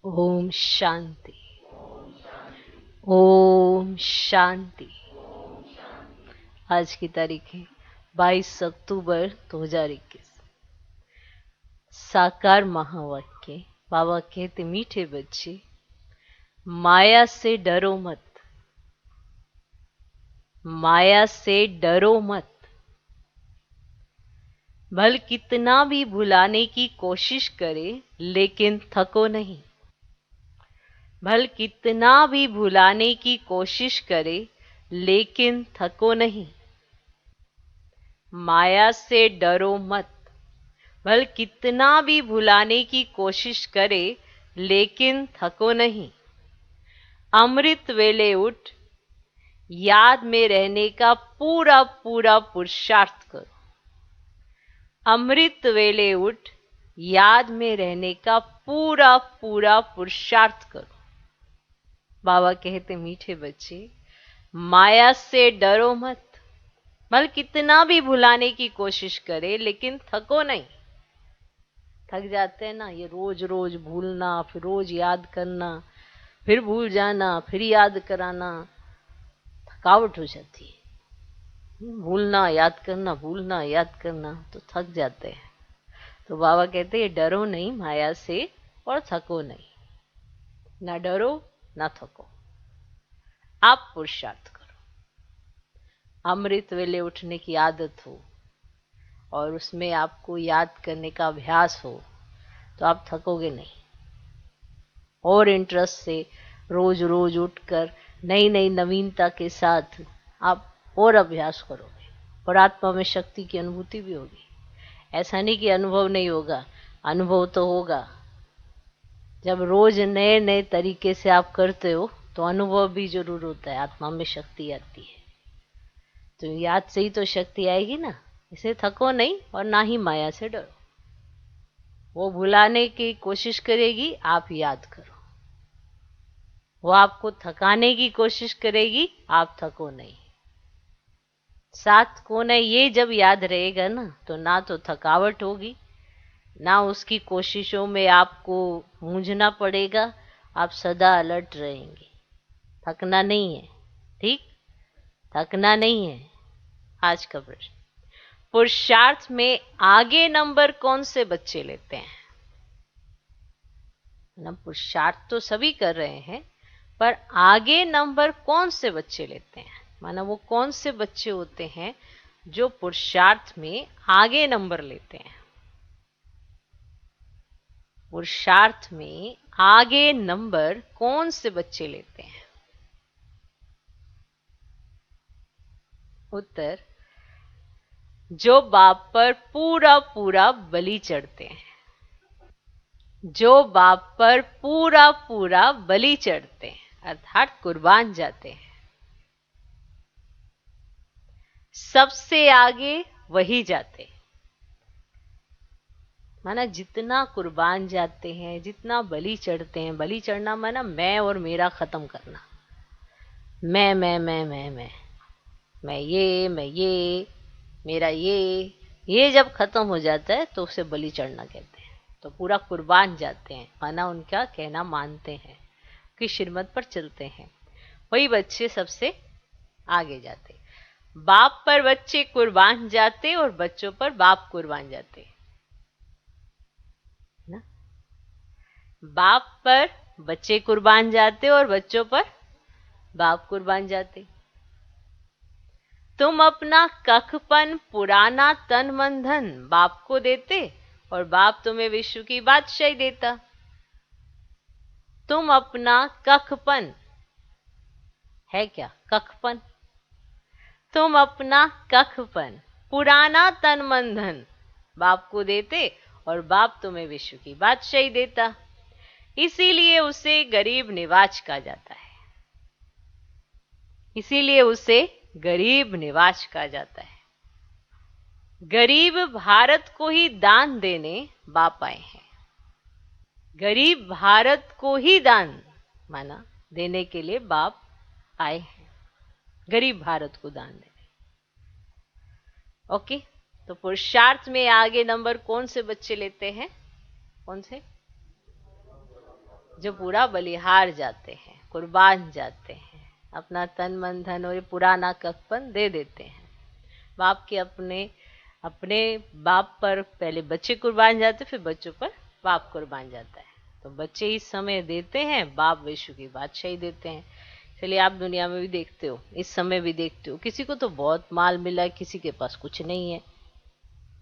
ओम शांति। ओम शांति। आज की तारीख है 22 अक्टूबर 2021। साकार महावाक्य। बाबा कहते, मीठे बच्चे, माया से डरो मत, माया से डरो मत। भल कितना भी भुलाने की कोशिश करे लेकिन थको नहीं। भल कितना भी भुलाने की कोशिश करे लेकिन थको नहीं। माया से डरो मत। भल कितना भी भुलाने की कोशिश करे लेकिन थको नहीं। अमृत वेले उठ, याद में रहने का पूरा पूरा पुरुषार्थ करो। अमृत वेले उठ, याद में रहने का पूरा पूरा पुरुषार्थ करो। बाबा कहते, मीठे बच्चे, माया से डरो मत। भल कितना भी भुलाने की कोशिश करे लेकिन थको नहीं। थक जाते हैं ना, ये रोज रोज भूलना, फिर रोज याद करना, फिर भूल जाना, फिर याद कराना, थकावट हो जाती है। भूलना याद करना, भूलना याद करना, तो थक जाते हैं। तो बाबा कहते हैं, डरो नहीं माया से और थको नहीं। ना डरो ना थको, आप पुरुषार्थ करो। अमृत वेले उठने की आदत हो और उसमें आपको याद करने का अभ्यास हो तो आप थकोगे नहीं। और इंटरेस्ट से रोज रोज उठकर नई नई नवीनता के साथ आप और अभ्यास करोगे और आत्मा में शक्ति की अनुभूति भी होगी। ऐसा नहीं कि अनुभव नहीं होगा, अनुभव तो होगा। जब रोज नए नए तरीके से आप करते हो तो अनुभव भी जरूर होता है, आत्मा में शक्ति आती है। तो याद से ही तो शक्ति आएगी ना। इसे थको नहीं और ना ही माया से डरो। वो भुलाने की कोशिश करेगी, आप याद करो। वो आपको थकाने की कोशिश करेगी, आप थको नहीं। साथ कौन है ये जब याद रहेगा ना, तो ना तो थकावट होगी, ना उसकी कोशिशों में आपको मूंझना पड़ेगा। आप सदा अलर्ट रहेंगे। थकना नहीं है, ठीक? थकना नहीं है। आज का प्रश्न, पुरुषार्थ में आगे नंबर कौन से बच्चे लेते हैं? ना, पुरुषार्थ तो सभी कर रहे हैं, पर आगे नंबर कौन से बच्चे लेते हैं? माना वो कौन से बच्चे होते हैं जो पुरुषार्थ में आगे नंबर लेते हैं? पुरुषार्थ में आगे नंबर कौन से बच्चे लेते हैं? उत्तर, जो बाप पर पूरा पूरा बलि चढ़ते हैं। जो बाप पर पूरा पूरा बलि चढ़ते हैं, अर्थात कुर्बान जाते हैं। सबसे आगे वही जाते हैं। माना जितना कुर्बान जाते हैं, जितना बलि चढ़ते हैं, बलि चढ़ना माना मैं और मेरा खत्म करना। मैं, मेरा ये जब खत्म हो जाता है तो उसे बलि चढ़ना कहते हैं। तो पूरा कुर्बान जाते हैं, माना उनका कहना मानते हैं कि श्रीमत पर चलते हैं। वही बच्चे सबसे आगे जाते। बाप पर बच्चे कुर्बान जाते और बच्चों पर बाप कुर्बान जाते ना। बाप पर बच्चे कुर्बान जाते और बच्चों पर बाप कुर्बान जाते। तुम अपना कखपन, पुराना तन मन धन बाप को देते और बाप तुम्हें विश्व की बादशाही देता। तुम अपना कखपन, है क्या कखपन? तुम अपना कखपन, पुराना तन मन धन बाप को देते और बाप तुम्हें विश्व की बादशाही देता। इसीलिए उसे गरीब निवाज कहा जाता है। इसीलिए उसे गरीब निवाज कहा जाता है। गरीब भारत को ही दान देने बाप आए हैं। गरीब भारत को ही दान माना देने के लिए बाप आए हैं। गरीब भारत को दान देने। ओके, तो पुरुषार्थ में आगे नंबर कौन से बच्चे लेते हैं? कौन से? जो पूरा बलिहार जाते हैं, कुर्बान जाते हैं, अपना तन मन धन और ये पुराना कफन दे देते हैं। बाप के अपने अपने बाप पर पहले बच्चे कुर्बान जाते, फिर बच्चों पर बाप कुर्बान जाता है। तो बच्चे इस समय देते हैं, बाप विश्व की बादशाही देते हैं। चलिए, आप दुनिया में भी देखते हो, इस समय भी देखते हो, किसी को तो बहुत माल मिला है, किसी के पास कुछ नहीं है,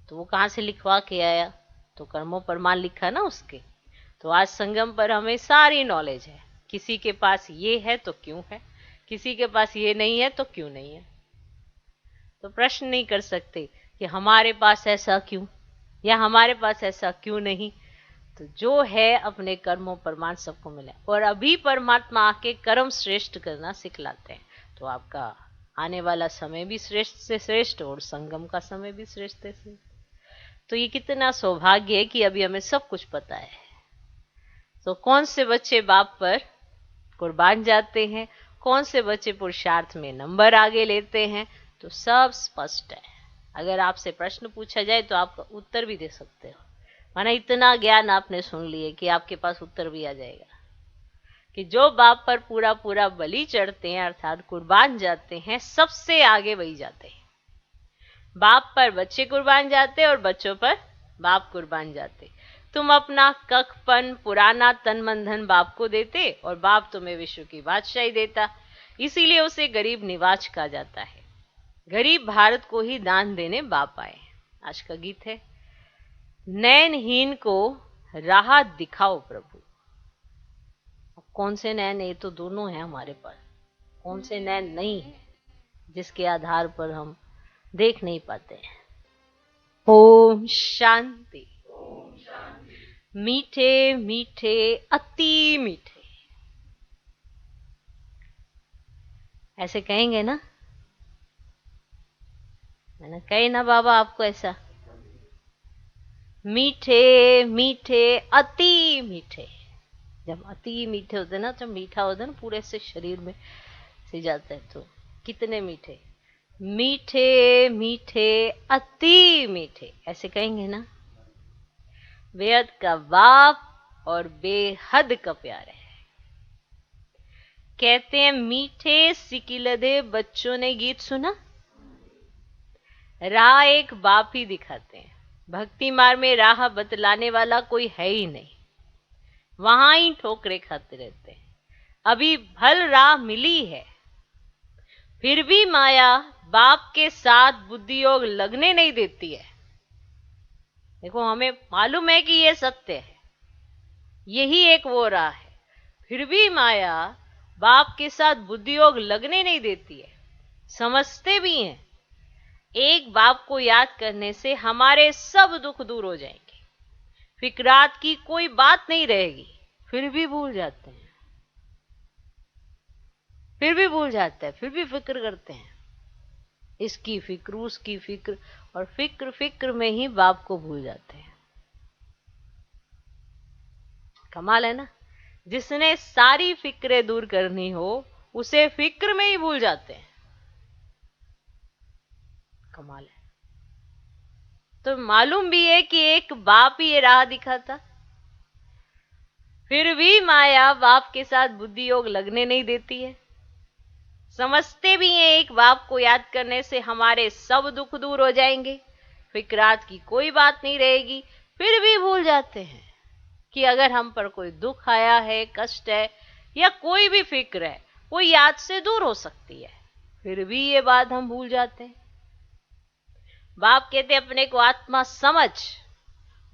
तो वो कहाँ से लिखवा के आया? तो कर्मों पर माल लिखा ना उसके। तो आज संगम पर हमें सारी नॉलेज है, किसी के पास ये है तो क्यों है, किसी के पास ये नहीं है तो क्यों नहीं है। तो प्रश्न नहीं कर सकते कि हमारे पास ऐसा क्यों या हमारे पास ऐसा क्यों नहीं। तो जो है अपने कर्मों प्रमाण सबको मिला, और अभी परमात्मा आके कर्म श्रेष्ठ करना सिखलाते हैं। तो आपका आने वाला समय भी श्रेष्ठ से श्रेष्ठ और संगम का समय भी श्रेष्ठ से श्रेष्ठ। तो ये कितना सौभाग्य है कि अभी हमें सब कुछ पता है। तो कौन से बच्चे बाप पर कुर्बान जाते हैं, कौन से बच्चे पुरुषार्थ में नंबर आगे लेते हैं, तो सब स्पष्ट है। अगर आपसे प्रश्न पूछा जाए तो आप उत्तर भी दे सकते हो, माना इतना ज्ञान आपने सुन लिए कि आपके पास उत्तर भी आ जाएगा कि जो बाप पर पूरा पूरा बलि चढ़ते हैं अर्थात कुर्बान जाते हैं, सबसे आगे वही जाते हैं। बाप पर बच्चे कुर्बान जाते और बच्चों पर बाप कुर्बान जाते। तुम अपना कखपन पुराना तन मन धन बाप को देते और बाप तुम्हें विश्व की बादशाही देता। इसीलिए उसे गरीब निवाज कहा जाता है। गरीब भारत को ही दान देने बाप आए। आज का गीत है, नैनहीन को राह दिखाओ प्रभु। कौन से नैन? ये तो दोनों हैं हमारे पास। कौन से नैन नहीं है जिसके आधार पर हम देख नहीं पाते हैं। ओम शांति। मीठे मीठे अति मीठे, ऐसे कहेंगे ना? मैंने कहे ना बाबा आपको ऐसा, मीठे मीठे अति मीठे। जब अति मीठे होते ना, जब मीठा होता है ना पूरे से शरीर में से जाता है, तो कितने मीठे। मीठे मीठे अति मीठे, ऐसे कहेंगे ना? बेहद का बाप और बेहद का प्यार है। कहते हैं मीठे सिकिलदे बच्चों ने गीत सुना, राह एक बाप ही दिखाते हैं। भक्ति मार्ग में राह बतलाने वाला कोई है ही नहीं, वहां ही ठोकरे खाते रहते हैं। अभी भल राह मिली है, फिर भी माया बाप के साथ बुद्धि योग लगने नहीं देती है। देखो, हमें मालूम है कि ये सत्य है, यही एक वो राह है, फिर भी माया बाप के साथ बुद्धि योग लगने नहीं देती है। समझते भी हैं एक बाप को याद करने से हमारे सब दुख दूर हो जाएंगे, फिक्रात की कोई बात नहीं रहेगी, फिर भी भूल जाते हैं, फिर भी भूल जाते हैं, फिर भी फिक्र करते हैं, इसकी फिक्र उसकी फिक्र, और फिक्र फिक्र में ही बाप को भूल जाते हैं। कमाल है ना? जिसने सारी फिक्रें दूर करनी हो उसे फिक्र में ही भूल जाते हैं। कमाल है। तो मालूम भी है कि एक बाप ही ये राह दिखाता, फिर भी माया बाप के साथ बुद्धि योग लगने नहीं देती है। समझते भी हैं एक बाप को याद करने से हमारे सब दुख दूर हो जाएंगे, फिक्रात की कोई बात नहीं रहेगी, फिर भी भूल जाते हैं कि अगर हम पर कोई दुख आया है, कष्ट है या कोई भी फिक्र है, वो याद से दूर हो सकती है, फिर भी ये बात हम भूल जाते हैं। बाप कहते अपने को आत्मा समझ,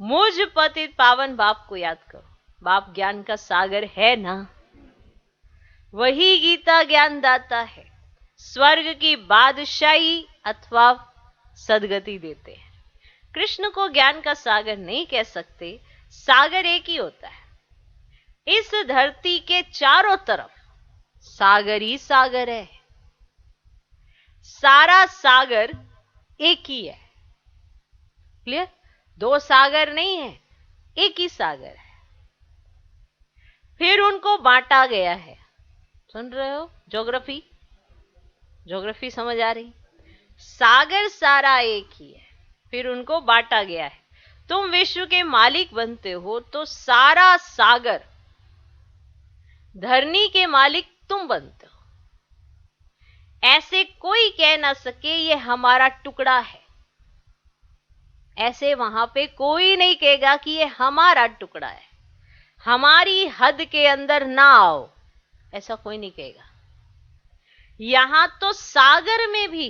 मुझ पतित पावन बाप को याद करो। बाप ज्ञान का सागर है ना, वही गीता ज्ञान दाता है, स्वर्ग की बादशाही अथवा सदगति देते हैं। कृष्ण को ज्ञान का सागर नहीं कह सकते, सागर एक ही होता है। इस धरती के चारों तरफ सागर ही सागर है, सारा सागर एक ही है। क्लियर? दो सागर नहीं है, एक ही सागर है। फिर उनको बांटा गया है। सुन रहे हो? ज्योग्राफी, ज्योग्राफी समझ आ रही? सागर सारा एक ही है, फिर उनको बांटा गया है। तुम विश्व के मालिक बनते हो तो सारा सागर धरनी के मालिक तुम बनते हो, ऐसे कोई कह ना सके ये हमारा टुकड़ा है। ऐसे वहां पे कोई नहीं कहेगा कि ये हमारा टुकड़ा है, हमारी हद के अंदर ना आओ, ऐसा कोई नहीं कहेगा। यहां तो सागर में भी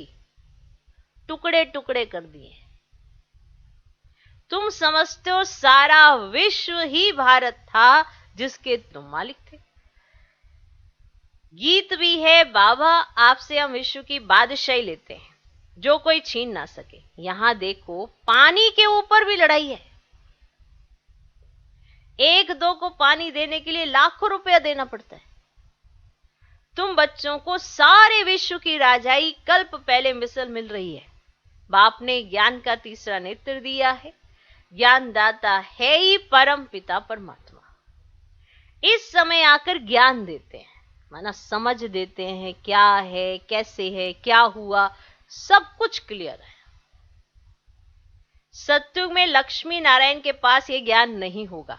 टुकड़े टुकड़े कर दिए। तुम समझते हो सारा विश्व ही भारत था जिसके तुम मालिक थे। गीत भी है, बाबा आपसे हम विश्व की बादशाही लेते हैं, जो कोई छीन ना सके। यहां देखो पानी के ऊपर भी लड़ाई है। एक दो को पानी देने के लिए लाखों रुपया देना पड़ता है। तुम बच्चों को सारे विश्व की राजाई कल्प पहले मिसल मिल रही है। बाप ने ज्ञान का तीसरा नेत्र दिया है। ज्ञान दाता है ही परम पिता परमात्मा। इस समय आकर ज्ञान देते हैं, माना समझ देते हैं क्या है, कैसे है, क्या हुआ, सब कुछ क्लियर है। सत्युग में लक्ष्मी नारायण के पास ये ज्ञान नहीं होगा।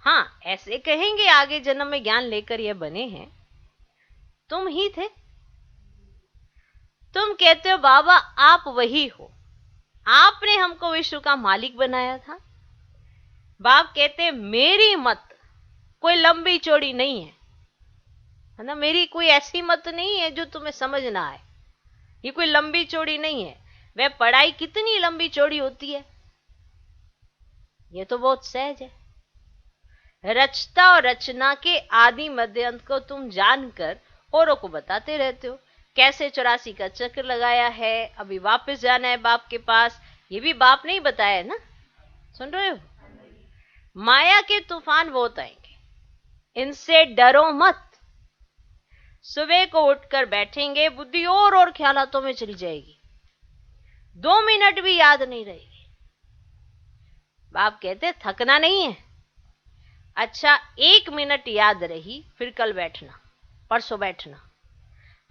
हां, ऐसे कहेंगे आगे जन्म में ज्ञान लेकर ये बने हैं। तुम ही थे। तुम कहते हो बाबा आप वही हो, आपने हमको विश्व का मालिक बनाया था। बाप कहते मेरी मत कोई लंबी चौड़ी नहीं है ना, मेरी कोई ऐसी मत नहीं है जो तुम्हें समझ ना आए। ये कोई लंबी चौड़ी नहीं है। वह पढ़ाई कितनी लंबी चौड़ी होती है, ये तो बहुत सहज है। रचता और रचना के आदि मध्य अंत को तुम जानकर औरों को बताते रहते हो। कैसे 84 का चक्र लगाया है, अभी वापस जाना है बाप के पास, ये भी बाप ने ही बताया है ना। सुन रहे हो? माया के तूफान बहुत आएंगे, इनसे डरो मत। सुबह को उठकर बैठेंगे, बुद्धि और ख्यालातों में चली जाएगी, 2 मिनट भी याद नहीं रहेगी। बाप कहते थकना नहीं है। अच्छा 1 मिनट याद रही, फिर कल बैठना, परसों बैठना।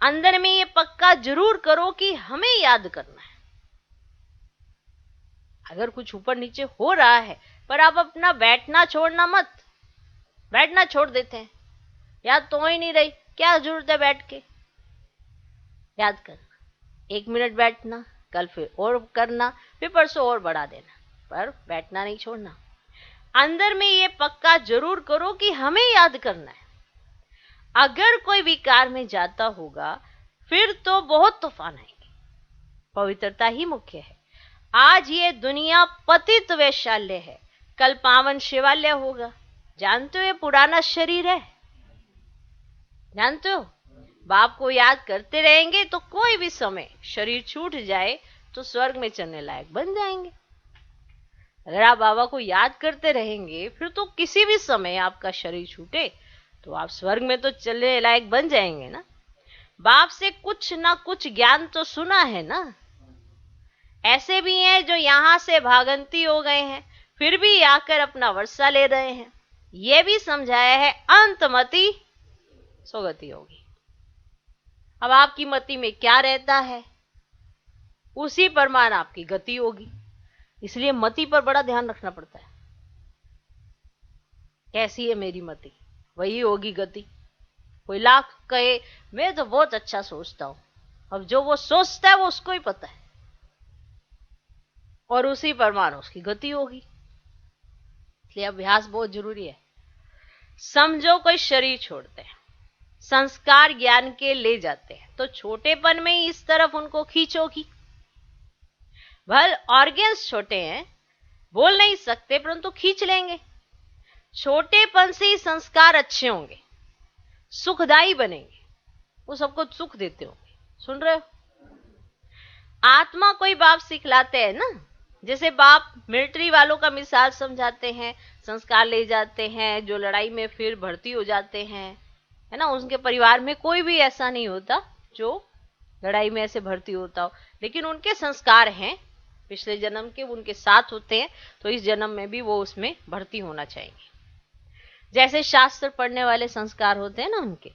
अंदर में ये पक्का जरूर करो कि हमें याद करना है। अगर कुछ ऊपर नीचे हो रहा है, पर आप अपना बैठना छोड़ना मत। बैठना छोड़ देते हैं, याद तो हो ही नहीं रही, क्या जरूरत है बैठ के। याद करना, 1 मिनट बैठना, कल फिर और करना, फिर परसों और बढ़ा देना, पर बैठना नहीं छोड़ना। अंदर में ये पक्का जरूर करो कि हमें याद करना है। अगर कोई विकार में जाता होगा फिर तो बहुत तूफान आएंगे। पवित्रता ही मुख्य है। आज ये दुनिया पतित वैशाल्य है, कल पावन शिवालय होगा। जानते हो ये पुराना शरीर है, जानते हो। बाप को याद करते रहेंगे तो कोई भी समय शरीर छूट जाए तो स्वर्ग में चलने लायक बन जाएंगे। अगर आप बाबा को याद करते रहेंगे फिर तो किसी भी समय आपका शरीर छूटे तो आप स्वर्ग में तो चलने लायक बन जाएंगे ना। बाप से कुछ ना कुछ ज्ञान तो सुना है ना। ऐसे भी हैं जो यहां से भागंती हो गए हैं, फिर भी आकर अपना वर्षा ले रहे हैं। यह भी समझाया है अंतमति सोगति होगी। अब आपकी मति में क्या रहता है उसी परमान आपकी गति होगी। इसलिए मति पर बड़ा ध्यान रखना पड़ता है। कैसी है मेरी मति, वही होगी गति। कोई लाख कहे मैं तो बहुत अच्छा सोचता हूं, अब जो वो सोचता है वो उसको ही पता है, और उसी परमान उसकी गति होगी। इसलिए अभ्यास बहुत जरूरी है। समझो कोई शरीर छोड़ते हैं, संस्कार ज्ञान के ले जाते हैं, तो छोटेपन में ही इस तरफ उनको खींचोगी। भल ऑर्गन्स छोटे हैं, बोल नहीं सकते, परंतु खींच लेंगे। छोटेपन से ही संस्कार अच्छे होंगे, सुखदायी बनेंगे, वो सबको सुख देते होंगे। सुन रहे हो? आत्मा कोई बाप सिखलाते हैं ना, जैसे बाप मिलिट्री वालों का मिसाल समझाते हैं, संस्कार ले जाते हैं, जो लड़ाई में फिर भर्ती हो जाते हैं, है ना। उनके परिवार में कोई भी ऐसा नहीं होता जो लड़ाई में ऐसे भर्ती होता हो, लेकिन उनके संस्कार हैं पिछले जन्म के, उनके साथ होते हैं, तो इस जन्म में भी वो उसमें भर्ती होना चाहिए। जैसे शास्त्र पढ़ने वाले संस्कार होते हैं ना उनके,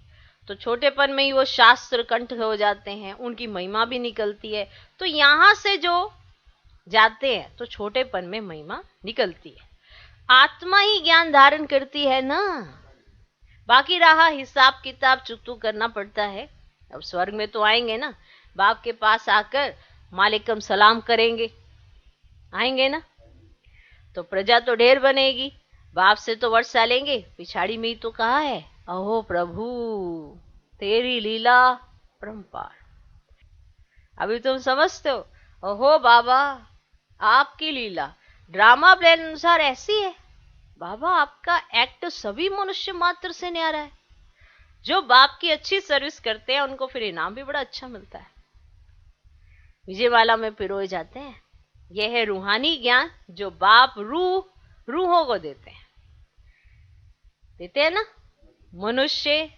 तो छोटेपन में ही वो शास्त्र कंठ हो जाते हैं, उनकी महिमा भी निकलती है। तो यहां से जो जाते हैं तो छोटेपन में महिमा निकलती है। आत्मा ही ज्ञान धारण करती है ना, बाकी रहा हिसाब किताब चुकतू करना पड़ता है। अब स्वर्ग में तो आएंगे ना, बाप के पास आकर मालिकम सलाम करेंगे, आएंगे ना, तो प्रजा तो ढेर बनेगी, बाप से तो वर्षा लेंगे। पिछाड़ी में ही तो कहा है, अहो प्रभु तेरी लीला परम्पार। अभी तुम समझते हो, अहो बाबा आपकी लीला ड्रामा प्लान अनुसार ऐसी है। बाबा आपका एक्ट सभी मनुष्य मात्र से न्यारा है। जो बाप की अच्छी सर्विस करते हैं उनको फिर इनाम भी बड़ा अच्छा मिलता है, विजयवाला में पिरोए जाते हैं। यह है रूहानी ज्ञान जो बाप रूहों को देते हैं ना। मनुष्य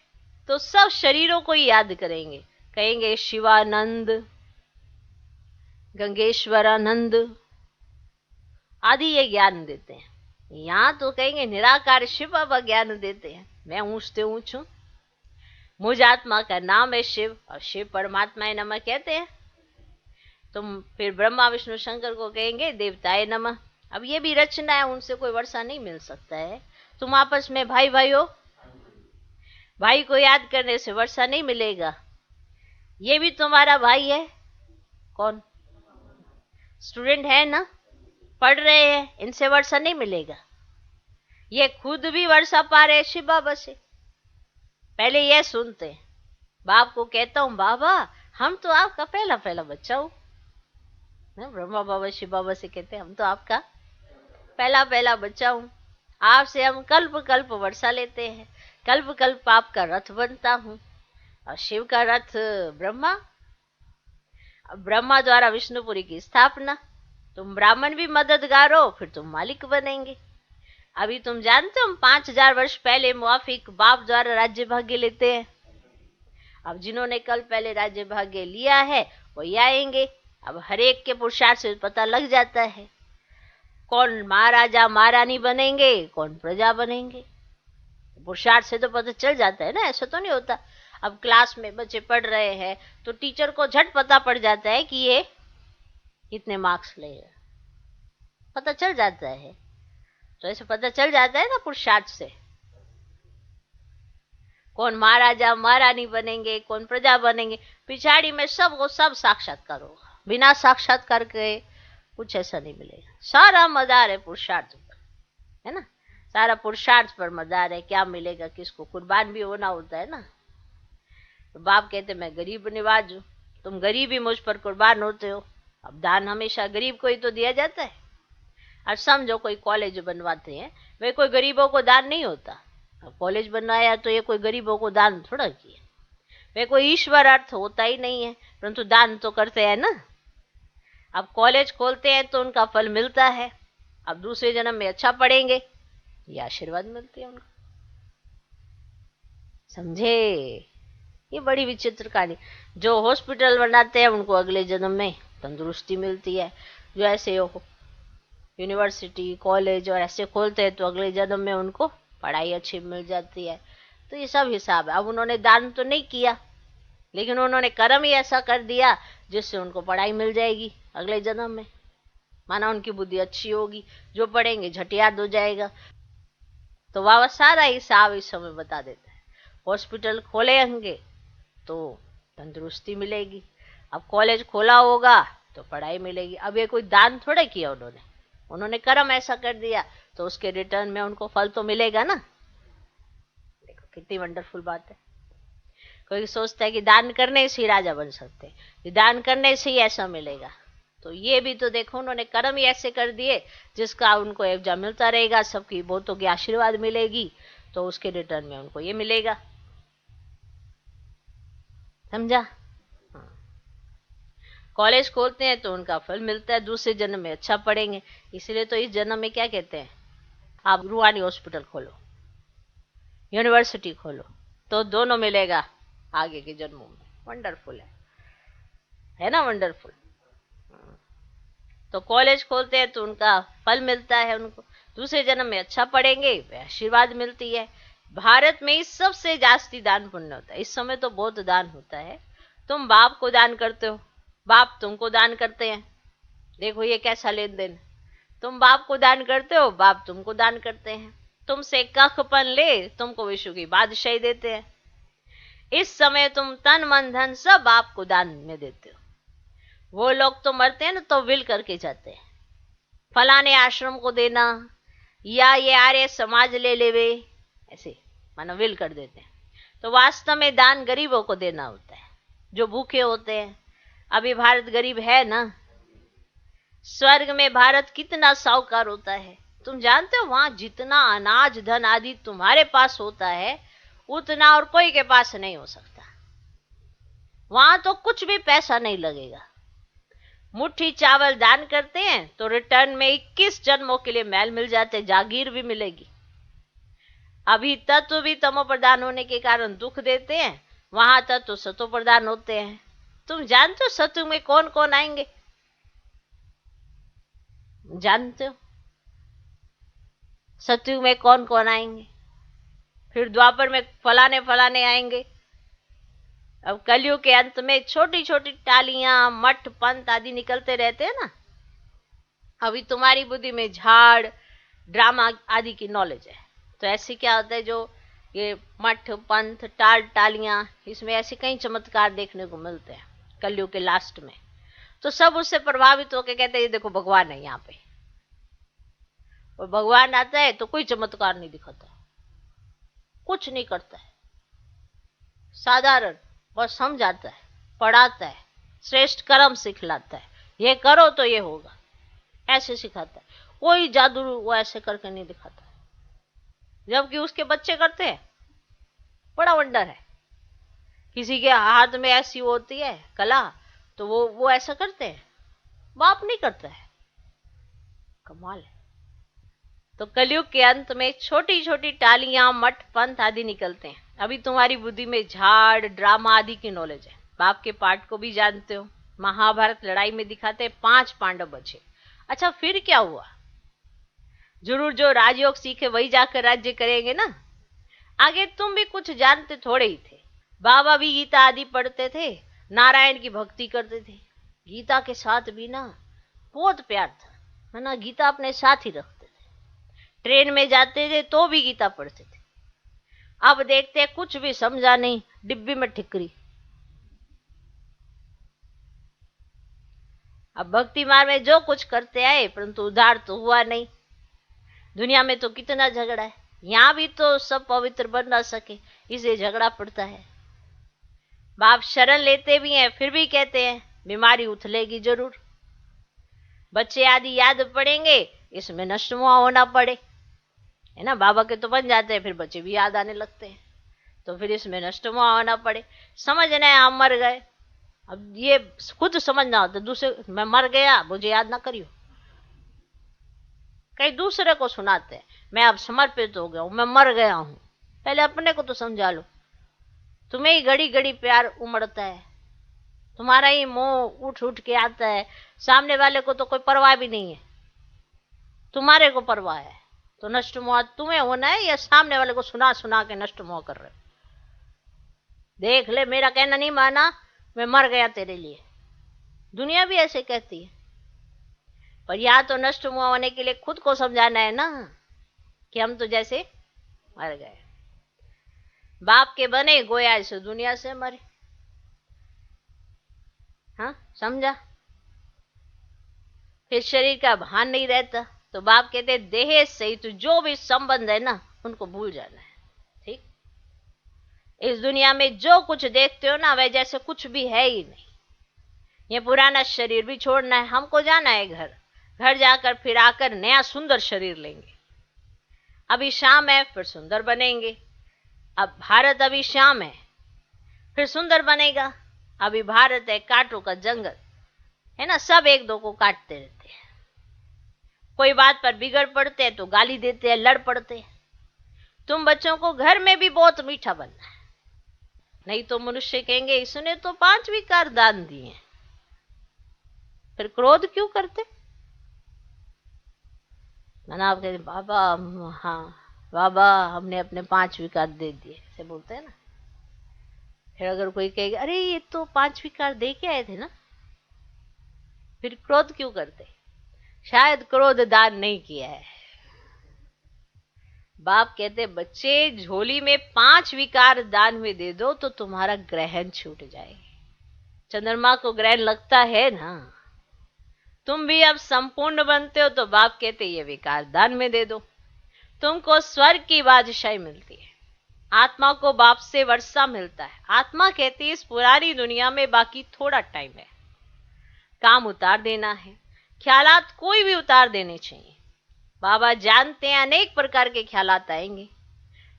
तो सब शरीरों को ही याद करेंगे, कहेंगे शिवानंद, गंगेश्वरानंद आदि ये ज्ञान देते हैं। यहां तो कहेंगे निराकार शिव बाबा ज्ञान देते हैं। मैं ऊंचते ऊंच हूं, मुझ आत्मा का नाम है शिव, और शिव परमात्मा नमः कहते हैं। तुम फिर ब्रह्मा विष्णु शंकर को कहेंगे देवताए नमः। अब ये भी रचना है, उनसे कोई वर्षा नहीं मिल सकता है। तुम आपस में भाई भाई हो, भाई को याद करने से वर्षा नहीं मिलेगा। ये भी तुम्हारा भाई है, कौन स्टूडेंट है ना, पढ़ रहे हैं, इनसे वर्षा नहीं मिलेगा। ये खुद भी वर्षा पा रहे शिव बाबा से। पहले ये सुनते, बाप को कहता हूं बाबा हम तो आपका पहला पहला बच्चा हूं। ब्रह्मा बाबा शिव बाबा से कहते हैं हम तो आपका पहला पहला बच्चा हूं, आपसे हम कल्प कल्प वर्षा लेते हैं, कल्प कल्प आपका रथ बनता हूं। और शिव का रथ ब्रह्मा, ब्रह्मा द्वारा विष्णुपुरी की स्थापना। तुम ब्राह्मण भी मददगार हो, फिर तुम मालिक बनेंगे। अभी तुम जानते हो हम 5000 वर्ष पहले मुआफिक बाप द्वारा राज्य भाग्य लेते हैं। अब जिन्होंने कल पहले राज्य भाग्य लिया है वो ये आएंगे। अब हर एक के पुरुषार्थ से पता लग जाता है कौन महाराजा महारानी बनेंगे, कौन प्रजा बनेंगे। पुरुषार्थ से तो पता चल जाता है ना, ऐसा तो नहीं होता। अब क्लास में बच्चे पढ़ रहे हैं तो टीचर को झट पता पड़ जाता है कि ये कितने मार्क्स लेगा, पता चल जाता है। तो ऐसे पता चल जाता है ना पुरुषार्थ से कौन महाराजा महारानी बनेंगे, कौन प्रजा बनेंगे। पिछाड़ी में सब वो सब साक्षात्कार होगा, बिना साक्षात्कार के कुछ ऐसा नहीं मिलेगा। सारा मदार है पुरुषार्थ पर, है ना, सारा पुरुषार्थ पर मदार है। क्या मिलेगा किसको, कुर्बान भी होना होता है ना। तो बाप कहते मैं गरीब निवाज हूं, तुम गरीब ही मुझ पर कुर्बान होते हो। अब दान हमेशा गरीब को ही तो दिया जाता है। अब समझो कोई कॉलेज बनवाते हैं, वे कोई गरीबों को दान नहीं होता। अब कॉलेज बनवाया तो ये कोई गरीबों को दान थोड़ा किया, वे कोई ईश्वर अर्थ होता ही नहीं है, परंतु दान तो करते हैं ना। अब कॉलेज खोलते हैं तो उनका फल मिलता है। अब दूसरे जन्म में अच्छा पढ़ेंगे, ये आशीर्वाद मिलती है उनको। समझे, ये बड़ी विचित्र कहानी। जो हॉस्पिटल बनाते हैं उनको अगले जन्म में तंदुरुस्ती मिलती है। जो ऐसे यूनिवर्सिटी कॉलेज और ऐसे खोलते हैं तो अगले जन्म में उनको पढ़ाई अच्छी मिल जाती है। तो ये सब हिसाब है। अब उन्होंने दान तो नहीं किया, लेकिन उन्होंने कर्म ही ऐसा कर दिया जिससे उनको पढ़ाई मिल जाएगी अगले जन्म में। माना उनकी बुद्धि अच्छी होगी, जो पढ़ेंगे झट याद हो जाएगा। तो वह सारा हिसाब इस समय बता देता है। हॉस्पिटल खोले होंगे तो तंदुरुस्ती मिलेगी, अब कॉलेज खोला होगा तो पढ़ाई मिलेगी। अब ये कोई दान थोड़े किया उन्होंने कर्म ऐसा कर दिया, तो उसके रिटर्न में उनको फल तो मिलेगा ना। देखो कितनी वंडरफुल बात है। कोई सोचता है कि दान करने से ही राजा बन सकते हैं, दान करने से ही ऐसा मिलेगा। तो ये भी तो देखो उन्होंने कर्म ही ऐसे कर दिए जिसका उनको एवजा मिलता रहेगा, सबकी बहुतों की आशीर्वाद मिलेगी, तो उसके रिटर्न में उनको ये मिलेगा। समझा। कॉलेज खोलते हैं तो उनका फल मिलता है, दूसरे जन्म में अच्छा पढ़ेंगे। इसलिए तो इस जन्म में क्या कहते हैं, आप रूहानी हॉस्पिटल खोलो, यूनिवर्सिटी खोलो, तो दोनों मिलेगा आगे के जन्मों में। वंडरफुल है ना, वंडरफुल। तो कॉलेज खोलते हैं तो उनका फल मिलता है, उनको दूसरे जन्म में अच्छा पढ़ेंगे, आशीर्वाद मिलती है। भारत में इस सबसे जास्ती दान पुण्य होता है। इस समय तो बहुत दान होता है। तुम बाप को दान करते हो, बाप तुमको दान करते हैं। देखो ये कैसा लेन देन, तुम बाप को दान करते हो, बाप तुमको दान करते हैं। तुमसे कखपन ले, तुमको विश्व की बादशाही देते हैं। इस समय तुम तन मन धन सब आपको दान में देते हो। वो लोग तो मरते हैं ना तो विल करके जाते हैं, फलाने आश्रम को देना, या ये आर्य समाज ले लेवे, ऐसे मानो विल कर देते हैं। तो वास्तव में दान गरीबों को देना होता है, जो भूखे होते हैं। अभी भारत गरीब है ना, स्वर्ग में भारत कितना साहूकार होता है। तुम जानते हो वहां जितना अनाज धन आदि तुम्हारे पास होता है उतना और कोई के पास नहीं हो सकता। वहां तो कुछ भी पैसा नहीं लगेगा। मुट्ठी चावल दान करते हैं तो रिटर्न में 21 जन्मों के लिए महल मिल जाते, जागीर भी मिलेगी। अभी तत्व भी तमो प्रधान होने के कारण दुख देते हैं, वहां तत्व सतो प्रधान होते हैं। तुम जानते हो सत्व में कौन कौन आएंगे? जानते हो सत्युग में कौन कौन आएंगे? फिर द्वापर में फलाने फलाने आएंगे। अब कलयुग के अंत में छोटी छोटी टालियां मठ पंथ आदि निकलते रहते हैं ना। अभी तुम्हारी बुद्धि में झाड़ ड्रामा आदि की नॉलेज है, तो ऐसे क्या होता है जो ये मठ पंथ टाल टालियां, इसमें ऐसे कई चमत्कार देखने को मिलते हैं कलयुग के लास्ट में। तो सब उससे प्रभावित होकर कहते हैं ये देखो भगवान है यहाँ पे, और भगवान आता है तो कोई चमत्कार नहीं दिखाता, कुछ नहीं करता है, साधारण बस समझाता है, पढ़ाता है, श्रेष्ठ कर्म सिखलाता है, ये करो तो ये होगा, ऐसे सिखाता है। कोई जादू वो ऐसे करके नहीं दिखाता, जबकि उसके बच्चे करते हैं। बड़ा वंडर है। किसी के हाथ में ऐसी होती है कला तो वो ऐसा करते हैं, बाप नहीं करता है। कमाल है। तो कलयुग के अंत में छोटी छोटी टालियां मठ पंथ आदि निकलते हैं। अभी तुम्हारी बुद्धि में झाड़ ड्रामा आदि की नॉलेज है, बाप के पाठ को भी जानते हो। महाभारत लड़ाई में दिखाते हैं 5 पांडव बचे। अच्छा फिर क्या हुआ? जरूर जो राजयोग सीखे वही जाकर राज्य करेंगे ना। आगे तुम भी कुछ जानते थोड़े ही थे। बाबा भी गीता आदि पढ़ते थे, नारायण की भक्ति करते थे। गीता के साथ भी ना बहुत प्यार था, है ना। गीता अपने साथ ही रखते थे, ट्रेन में जाते थे तो भी गीता पढ़ते थे। अब देखते हैं कुछ भी समझा नहीं, डिब्बी में ठिकरी। अब भक्ति मार्ग में जो कुछ करते आए परंतु उद्धार तो हुआ नहीं। दुनिया में तो कितना झगड़ा है, यहां भी तो सब पवित्र बन ना सके, इसे झगड़ा पड़ता है। बाप शरण लेते भी हैं फिर भी कहते हैं बीमारी उथलेगी जरूर। बच्चे आदि याद पड़ेंगे, इसमें नष्टमुआ होना पड़े, है ना। बाबा के तो बन जाते हैं, फिर बच्चे भी याद आने लगते हैं, तो फिर इसमें नष्टमुआ होना पड़े। समझना है हम मर गए, अब ये खुद समझना होता, दूसरे मैं मर गया मुझे याद ना करियो। कई दूसरे को सुनाते हैं मैं अब समर्पित हो गया हूं, मैं मर गया हूं। पहले अपने को तो समझा लो। तुम्हें ही घड़ी घड़ी प्यार उमड़ता है, तुम्हारा ही मोह उठ उठ के आता है, सामने वाले को तो कोई परवाह भी नहीं है, तुम्हारे को परवाह है। तो नष्ट मोह तुम्हें होना है या सामने वाले को सुना सुना के नष्ट मोह कर रहे हो? देख ले मेरा कहना नहीं माना, मैं मर गया तेरे लिए। दुनिया भी ऐसे कहती है, पर या तो नष्ट मोह होने के लिए खुद को समझाना है ना कि हम तो जैसे मर गए। बाप के बने गोया इस दुनिया से मरे। हाँ समझा? फिर शरीर का भान नहीं रहता, तो बाप कहते देह सहित तो जो भी संबंध है ना उनको भूल जाना है। ठीक, इस दुनिया में जो कुछ देखते हो ना वह जैसे कुछ भी है ही नहीं। ये पुराना शरीर भी छोड़ना है, हमको जाना है घर। घर जाकर फिर आकर नया सुंदर शरीर लेंगे। अभी शाम है फिर सुंदर बनेंगे। अब भारत अभी शाम है फिर सुंदर बनेगा। अभी भारत है कांटों का जंगल, है ना, सब एक दो को काटते रहते हैं। कोई बात पर बिगड़ पड़ते हैं तो गाली देते हैं, लड़ पड़ते हैं। तुम बच्चों को घर में भी बहुत मीठा बनना है, नहीं तो मनुष्य कहेंगे इसने तो 5 विकार दान दिए, फिर क्रोध क्यों करते? ना आप कहते बाबा, हाँ बाबा हमने अपने 5 विकार दे दिए, ऐसे बोलते हैं ना। फिर अगर कोई कहेगा अरे ये तो 5 विकार दे के आए थे ना, फिर क्रोध क्यों करते? शायद क्रोध दान नहीं किया है। बाप कहते बच्चे झोली में 5 विकार दान में दे दो तो तुम्हारा ग्रहण छूट जाएगा। चंद्रमा को ग्रहण लगता है ना, तुम भी अब संपूर्ण बनते हो तो बाप कहते ये विकार दान में दे दो, तुमको स्वर्ग की बादशाही मिलती है। आत्मा को बाप से वर्षा मिलता है। आत्मा कहती है इस पुरानी दुनिया में बाकी थोड़ा टाइम है, काम उतार देना है, ख्यालात कोई भी उतार देने चाहिए। बाबा जानते हैं अनेक प्रकार के ख्यालात आएंगे,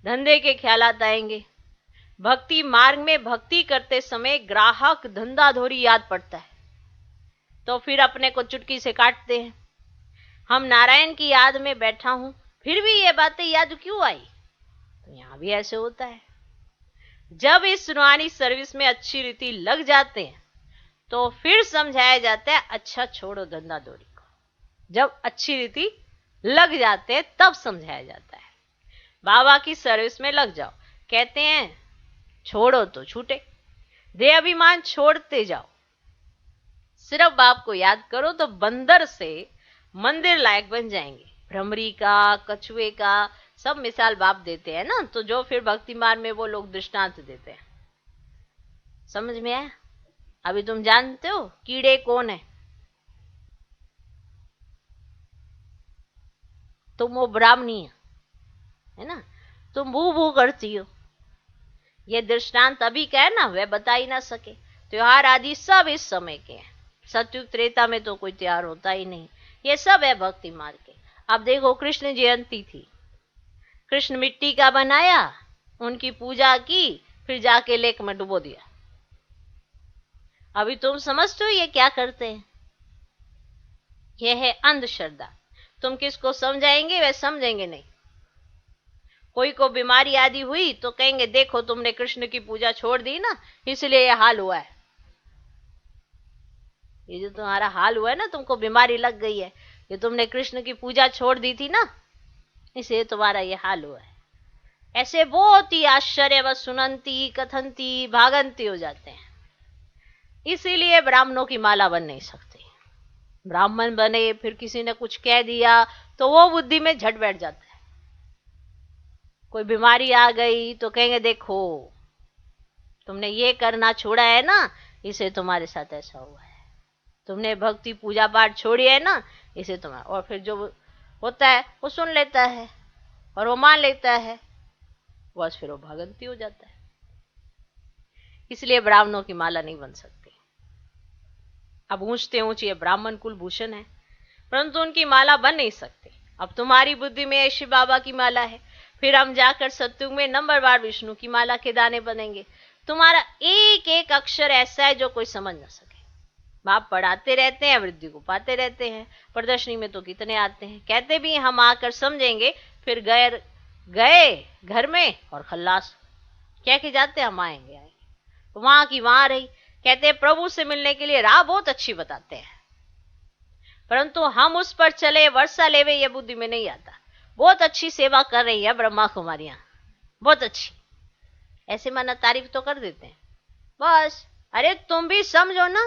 धंधे के ख्यालात आएंगे। भक्ति मार्ग में भक्ति करते समय ग्राहक धंधाधोरी याद पड़ता है तो फिर अपने को चुटकी से काटते हैं। हम नारायण की याद में बैठा हूं फिर भी ये बातें याद क्यों आई, तो यहां भी ऐसे होता है। जब इस रूहानी सर्विस में अच्छी रीति लग जाते हैं तो फिर समझाया जाता है अच्छा छोड़ो धंधाधोरी को। जब अच्छी रीति लग जाते हैं तब समझाया जाता है बाबा की सर्विस में लग जाओ। कहते हैं छोड़ो तो छूटे, देह अभिमान छोड़ते जाओ, सिर्फ बाप को याद करो तो बंदर से मंदिर लायक बन जाएंगे। भ्रमरी का, कछुए का सब मिसाल बाप देते हैं ना, तो जो फिर भक्ति मार्ग में वो लोग दृष्टांत देते हैं। समझ में आया? अभी तुम जानते हो कीड़े कौन है? तुम वो ब्राह्मणी है ना, तुम भू भू करती हो। ये दृष्टांत अभी का है ना, वह बता ही ना सके। त्योहार आदि सब इस समय के हैं। सतयुग त्रेता में तो कोई त्योहार होता ही नहीं, ये सब है भक्ति मार्ग के। अब देखो कृष्ण जयंती थी, कृष्ण मिट्टी का बनाया, उनकी पूजा की, फिर जाके लेक में डुबो दिया। अभी तुम समझते हो ये क्या करते हैं? यह है अंधश्रद्धा। तुम किसको समझाएंगे, वे समझेंगे नहीं। कोई को बीमारी आदि हुई तो कहेंगे देखो तुमने कृष्ण की पूजा छोड़ दी ना, इसलिए यह हाल हुआ है। ये जो तुम्हारा हाल हुआ है ना, तुमको बीमारी लग गई है, ये तुमने कृष्ण की पूजा छोड़ दी थी ना, इसलिए तुम्हारा ये हाल हुआ है। ऐसे बहुत ही आश्चर्य व सुनंती, कथनती, भागंती हो जाते हैं। इसीलिए ब्राह्मणों की माला बन नहीं सकती। ब्राह्मण बने फिर किसी ने कुछ कह दिया तो वो बुद्धि में झट बैठ जाता है। कोई बीमारी आ गई तो कहेंगे देखो तुमने ये करना छोड़ा है ना, इसे तुम्हारे साथ ऐसा हुआ है। तुमने भक्ति पूजा पाठ छोड़ी है ना, इसे तुम्हारा। और फिर जो होता है वो सुन लेता है और वो मान लेता है, बस फिर वो भागंती हो जाता है। इसलिए ब्राह्मणों की माला नहीं बन सकती। अब ऊंचते ऊंच ये ब्राह्मण कुल भूषण है, परंतु उनकी माला बन नहीं सकती। अब तुम्हारी बुद्धि में शिव बाबा की माला है, फिर हम जाकर सत्युग में नंबरवार विष्णु की माला के दाने बनेंगे। तुम्हारा एक एक अक्षर ऐसा है जो कोई समझ ना सके। बाप पढ़ाते रहते हैं, वृद्धि को पाते रहते हैं। प्रदर्शनी में तो कितने आते हैं, कहते भी हम आकर समझेंगे, फिर गए घर में और खल्लास कह के जाते हम आएंगे वहां की वहां रही। कहते प्रभु से मिलने के लिए राह बहुत अच्छी बताते हैं, परंतु हम उस पर चले वर्षा लेवे ये बुद्धि में नहीं आता। बहुत अच्छी सेवा कर रही है ब्रह्मा कुमारियां, बहुत अच्छी, ऐसे माना तारीफ तो कर देते हैं बस। अरे तुम भी समझो ना,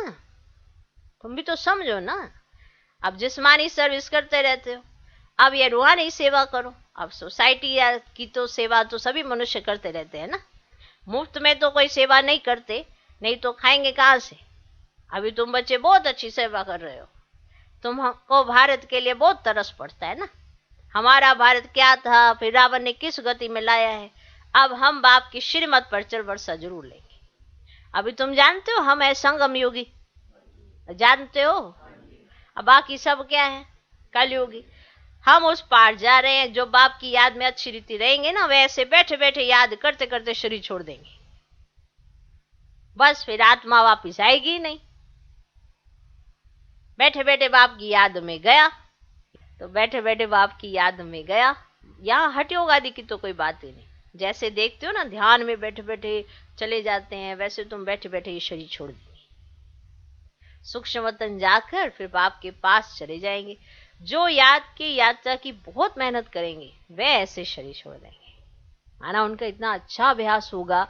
तुम भी तो समझो ना। अब जिस्मानी सर्विस करते रहते हो, अब ये रूहानी सेवा करो। अब सोसाइटी की तो सेवा तो सभी मनुष्य करते रहते हैं ना, मुफ्त में तो कोई सेवा नहीं करते, नहीं तो खाएंगे कहां से। अभी तुम बच्चे बहुत अच्छी सेवा कर रहे हो, तुमको भारत के लिए बहुत तरस पड़ता है ना, हमारा भारत क्या था, फिर रावण ने किस गति में लाया है। अब हम बाप की श्रीमत पर चल वर्षा जरूर लेंगे। अभी तुम जानते हो हम है संगम योगी, जानते हो। अब बाकी सब क्या है, कलयुगी। हम उस पार जा रहे हैं। जो बाप की याद में अच्छी रीति रहेंगे ना, वैसे बैठे बैठे याद करते करते शरीर छोड़ देंगे, बस फिर आत्मा वापिस आएगी नहीं। बैठे बैठे बाप की याद में गया तो बैठे बैठे बाप की याद में गया। यहाँ हठ योग आदि की तो कोई बात ही नहीं। जैसे देखते हो ना ध्यान में बैठे बैठे चले जाते हैं, वैसे तुम बैठे बैठे ये शरीर छोड़ देंगे। सूक्ष्म वतन जाकर फिर बाप के पास चले जाएंगे। जो याद की यात्रा की बहुत मेहनत करेंगे वे ऐसे शरीर छोड़ देंगे। माना उनका इतना अच्छा अभ्यास होगा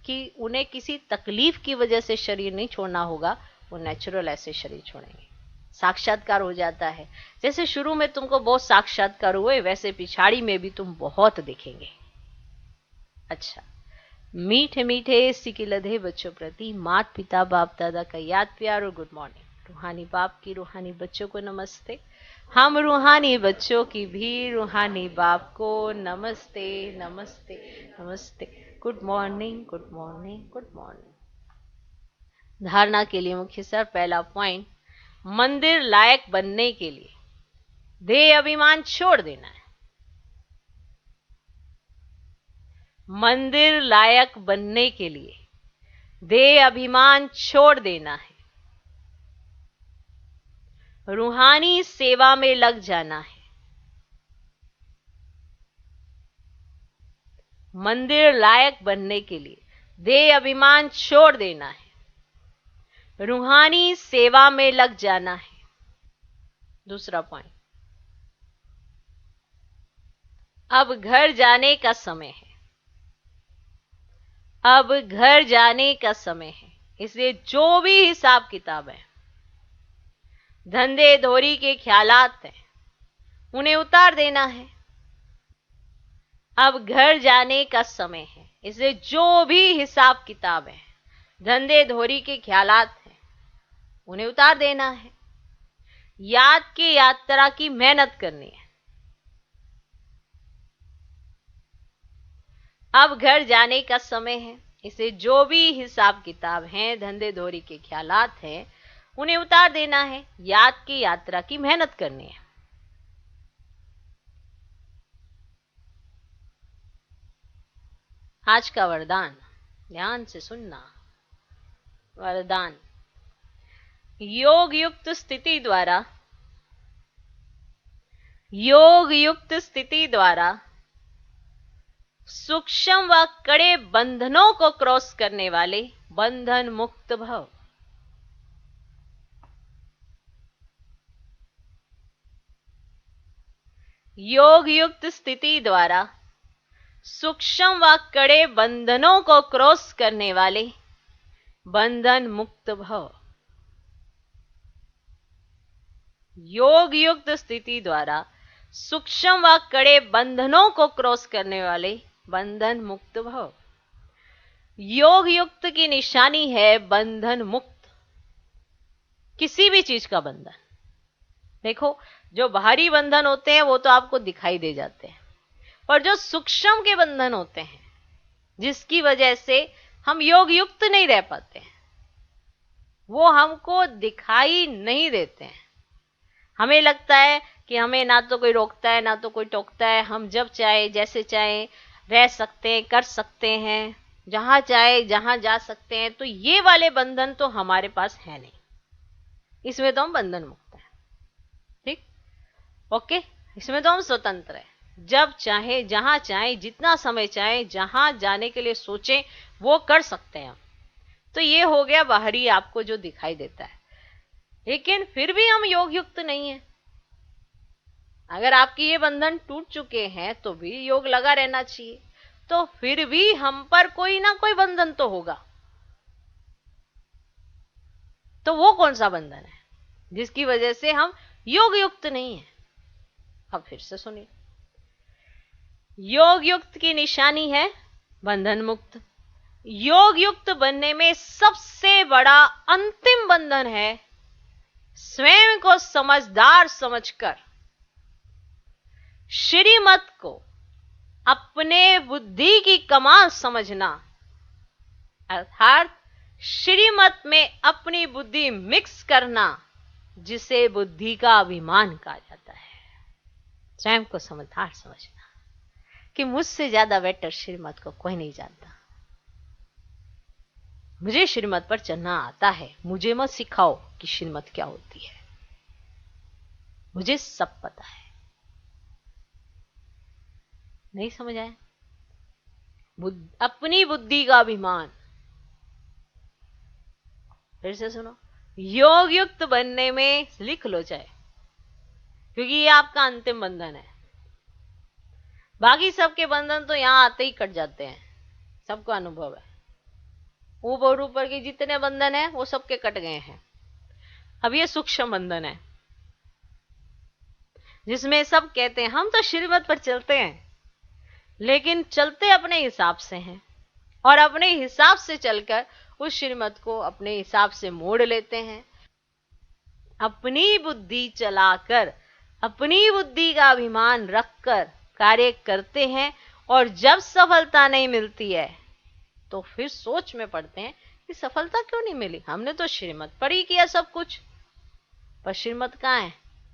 कि उन्हें किसी तकलीफ की वजह से शरीर नहीं छोड़ना होगा, वो नेचुरल ऐसे शरीर छोड़ेंगे। साक्षात्कार हो जाता है। जैसे शुरू में तुमको बहुत साक्षात्कार हुए, वैसे पिछाड़ी में भी तुम बहुत दिखेंगे। अच्छा, मीठे मीठे सिकिलधे बच्चों प्रति माता पिता बाप दादा का याद प्यार और गुड मॉर्निंग। रूहानी बाप की रूहानी बच्चों को नमस्ते। हम रूहानी बच्चों की भी रूहानी बाप को नमस्ते नमस्ते नमस्ते। Good morning good morning good morning. धारणा के लिए मुख्य सर, पहला पॉइंट, मंदिर लायक बनने के लिए देह अभिमान छोड़ देना है। मंदिर लायक बनने के लिए देह अभिमान छोड़ देना है। रूहानी सेवा में लग जाना है। मंदिर लायक बनने के लिए देह अभिमान छोड़ देना है। रूहानी सेवा में लग जाना है। दूसरा पॉइंट, अब घर जाने का समय है। अब घर जाने का समय है, इसलिए जो भी हिसाब किताब है, धंधे धोरी के ख्यालात हैं, उन्हें उतार देना है। अब घर जाने का समय है, इसलिए जो भी हिसाब किताब है, धंधे धोरी के ख्यालात हैं, उन्हें उतार देना है। याद की यात्रा की मेहनत करनी है। अब घर जाने का समय है, इसे जो भी हिसाब किताब हैं, धंधे धोरी के ख्यालात हैं, उन्हें उतार देना है। याद की यात्रा की मेहनत करनी है। आज का वरदान ध्यान से सुनना। वरदान, योग युक्त स्थिति द्वारा, योग युक्त स्थिति द्वारा सूक्ष्म व कड़े बंधनों को क्रॉस करने वाले बंधन मुक्त भव। योग युक्त स्थिति द्वारा सूक्ष्म व कड़े बंधनों को क्रॉस करने वाले बंधन मुक्त भव। योग युक्त स्थिति द्वारा सूक्ष्म व कड़े बंधनों को क्रॉस करने वाले बंधन मुक्त भव। योग युक्त की निशानी है बंधन मुक्त। किसी भी चीज का बंधन, देखो जो बाहरी बंधन होते हैं वो तो आपको दिखाई दे जाते हैं, पर जो सूक्ष्म के बंधन होते हैं, जिसकी वजह से हम योग युक्त नहीं रह पाते हैं, वो हमको दिखाई नहीं देते हैं। हमें लगता है कि हमें ना तो कोई रोकता है ना तो कोई टोकता है, हम जब चाहे जैसे चाहे रह सकते हैं, कर सकते हैं, जहां चाहे जहां जा सकते हैं। तो ये वाले बंधन तो हमारे पास है नहीं, इसमें तो हम बंधन मुक्त हैं। ठीक, ओके, इसमें तो हम स्वतंत्र हैं। जब चाहे जहां चाहे जितना समय चाहे जहां जाने के लिए सोचें वो कर सकते हैं हम। तो ये हो गया बाहरी आपको जो दिखाई देता है, लेकिन फिर भी हम योग युक्त नहीं है। अगर आपकी ये बंधन टूट चुके हैं तो भी योग लगा रहना चाहिए, तो फिर भी हम पर कोई ना कोई बंधन तो होगा। तो वो कौन सा बंधन है जिसकी वजह से हम योग युक्त नहीं है? अब फिर से सुनिए, योग युक्त की निशानी है बंधन मुक्त। योग युक्त बनने में सबसे बड़ा अंतिम बंधन है स्वयं को समझदार समझकर श्रीमत को अपने बुद्धि की कमाल समझना, अर्थात श्रीमत में अपनी बुद्धि मिक्स करना, जिसे बुद्धि का अभिमान कहा जाता है। स्वयं को समझदार समझना कि मुझसे ज्यादा बेटर श्रीमत को कोई नहीं जानता, मुझे श्रीमत पर चलना आता है, मुझे मत सिखाओ कि श्रीमत क्या होती है, मुझे सब पता है। नहीं समझ आया? अपनी बुद्धि का अभिमान। फिर से सुनो, योग युक्त बनने में लिख लो चाहे, क्योंकि ये आपका अंतिम बंधन है। बाकी सबके बंधन तो यहां आते ही कट जाते हैं, सबको अनुभव है। ऊपर ऊपर के जितने बंधन है वो सबके कट गए हैं। अब ये सूक्ष्म बंधन है जिसमें सब कहते हैं हम तो श्रीमत पर चलते हैं, लेकिन चलते अपने हिसाब से हैं और अपने हिसाब से चलकर उस श्रीमत को अपने हिसाब से मोड़ लेते हैं। अपनी बुद्धि चलाकर, अपनी बुद्धि का अभिमान रखकर कार्य करते हैं और जब सफलता नहीं मिलती है तो फिर सोच में पड़ते हैं कि सफलता क्यों नहीं मिली, हमने तो श्रीमत पर ही किया सब कुछ। पर श्रीमत कहाँ है?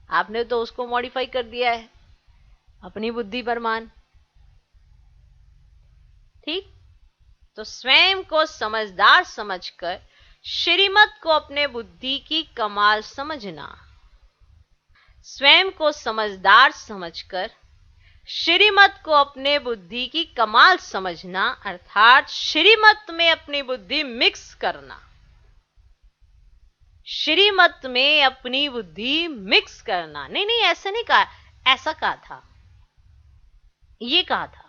आपने तो उसको मॉडिफाई कर दिया है अपनी बुद्धि पर मान। ठीक, तो स्वयं को समझदार समझकर श्रीमत को अपने बुद्धि की कमाल समझना, स्वयं को समझदार समझकर श्रीमत को अपने बुद्धि की कमाल समझना, अर्थात श्रीमत में अपनी बुद्धि मिक्स करना। श्रीमत में अपनी बुद्धि मिक्स करना, नहीं नहीं ऐसे नहीं कहा, ऐसा कहा था, ये कहा था,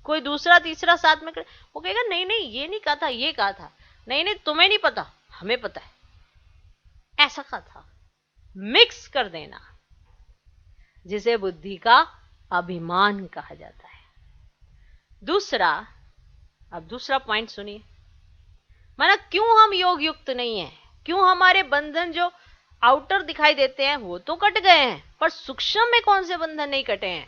कोई दूसरा तीसरा साथ में वो कहेगा नहीं नहीं ये नहीं कहा था, ये कहा था, नहीं नहीं तुम्हें नहीं पता हमें पता है, ऐसा कहा था। मिक्स कर देना, जिसे बुद्धि का अभिमान कहा जाता है। दूसरा, अब दूसरा पॉइंट सुनिए, माना क्यों हम योग युक्त नहीं है, क्यों हमारे बंधन जो आउटर दिखाई देते हैं वो तो कट गए हैं, पर सूक्ष्म में कौन से बंधन नहीं कटे हैं।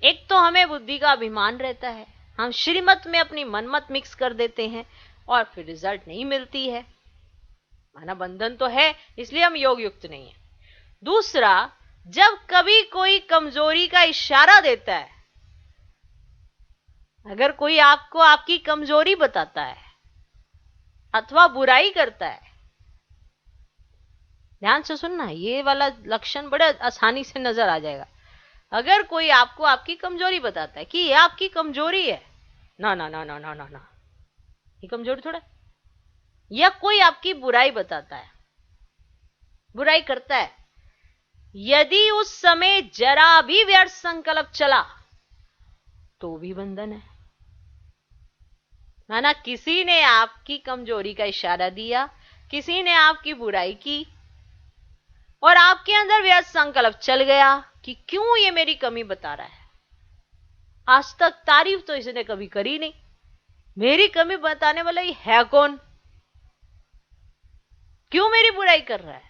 एक तो हमें बुद्धि का अभिमान रहता है, हम श्रीमत में अपनी मनमत मिक्स कर देते हैं और फिर रिजल्ट नहीं मिलती है, माना बंधन तो है इसलिए हम योग युक्त नहीं है। दूसरा, जब कभी कोई कमजोरी का इशारा देता है, अगर कोई आपको आपकी कमजोरी बताता है अथवा बुराई करता है, ध्यान से सुनना, ये वाला लक्षण बड़े आसानी से नजर आ जाएगा। अगर कोई आपको आपकी कमजोरी बताता है कि ये आपकी कमजोरी है, ना ना ना ना ना ना ना, ये कमजोरी थोड़ा, या कोई आपकी बुराई बताता है, बुराई करता है, यदि उस समय जरा भी व्यर्थ संकल्प चला तो भी बंधन है। माना किसी ने आपकी कमजोरी का इशारा दिया, किसी ने आपकी बुराई की और आपके अंदर व्यर्थ संकल्प चल गया कि क्यों ये मेरी कमी बता रहा है, आज तक तारीफ तो इसने कभी करी नहीं, मेरी कमी बताने वाला ये है कौन, क्यों मेरी बुराई कर रहा है।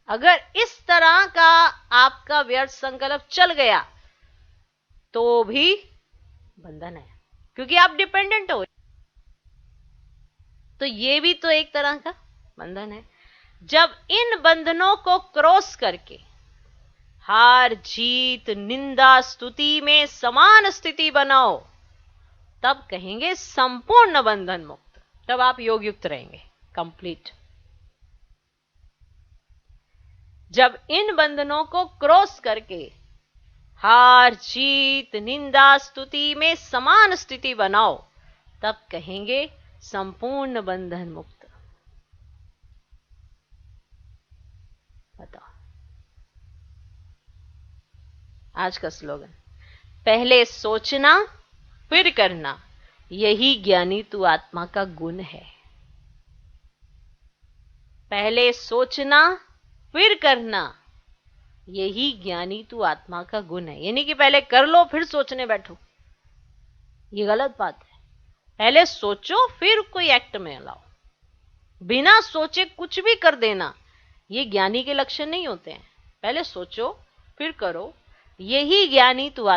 अगर इस तरह का आपका व्यर्थ संकल्प चल गया तो भी बंधन है, क्योंकि आप डिपेंडेंट हो। तो ये भी तो एक तरह का बंधन है। जब इन बंधनों को क्रॉस करके हार जीत निंदा स्तुति में समान स्थिति बनाओ, तब कहेंगे संपूर्ण बंधन मुक्त, तब आप योग युक्त रहेंगे, कंप्लीट। जब इन बंधनों को क्रॉस करके हार जीत निंदा स्तुति में समान स्थिति बनाओ, तब कहेंगे संपूर्ण बंधन मुक्त। बताओ, आज का स्लोगन, पहले सोचना फिर करना, यही ज्ञानी तू आत्मा का गुण है। पहले सोचना फिर करना, यही ज्ञानी तू आत्मा का गुण है। यानी कि पहले कर लो फिर सोचने बैठो, ये गलत बात है। पहले सोचो फिर कोई एक्ट में लाओ, बिना सोचे कुछ भी कर देना ये ज्ञानी के लक्षण नहीं होते हैं। पहले सोचो फिर करो, यही ज्ञानी तू आत्मा